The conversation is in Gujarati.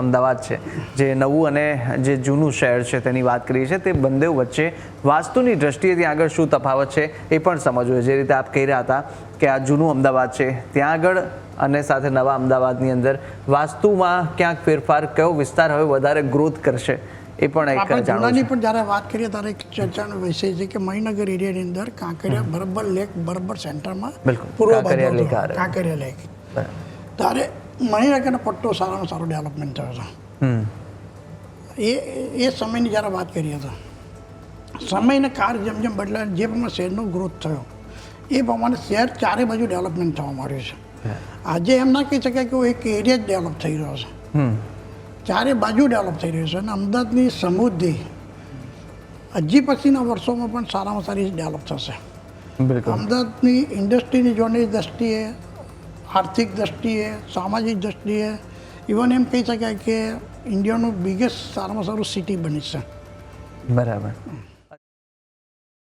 અમદાવાદ છે, જે નવું અને જે જૂનું શહેર છે તેની વાત કરીએ છીએ, તે બંને વચ્ચે વાસ્તુની દ્રષ્ટિએ ત્યાં આગળ શું તફાવત છે એ પણ સમજવું. જે રીતે આપ કહી રહ્યા હતા કે આ જૂનું અમદાવાદ છે ત્યાં આગળ અને સાથે નવા અમદાવાદની અંદર વાસ્તુમાં ક્યાંક ફેરફાર, કયો વિસ્તાર હવે વધારે ગ્રોથ કરશે એ પણ એક જૂનાની પણ જ્યારે વાત કરીએ ત્યારે એક ચર્ચાનો વિષય છે કે મણિનગર એરિયાની અંદર કાંકરિયા બરાબર લેક બરાબર સેન્ટરમાં પૂર્વ બાજુ કાંકરિયા લેક, ત્યારે મણિનગરનો પટ્ટો સારામાં સારો ડેવલપમેન્ટ થયો છે. એ સમયની જ્યારે વાત કરીએ તો સમયને કાર જેમ જેમ બદલાય જે પ્રમાણે શહેરનો ગ્રોથ થયો એ પ્રમાણે શહેર ચારે બાજુ ડેવલપમેન્ટ થવા માંડ્યું છે. આજે એમ ના કહી શકાય કે એક એરિયા જ ડેવલપ થઈ રહ્યો છે, ચારે બાજુ ડેવલપ થઈ રહ્યું છે. અને અમદાવાદની સમૃદ્ધિ હજી પછીના વર્ષોમાં પણ સારામાં સારી ડેવલપ થશે. અમદાવાદની ઇન્ડસ્ટ્રીની જોડની દ્રષ્ટિએ, આર્થિક દ્રષ્ટિએ, સામાજિક દ્રષ્ટિએ, ઇવન એમ કહી શકાય કે ઇન્ડિયાનું બિગેસ્ટ સારામાં સારું સિટી બની છે. બરાબર.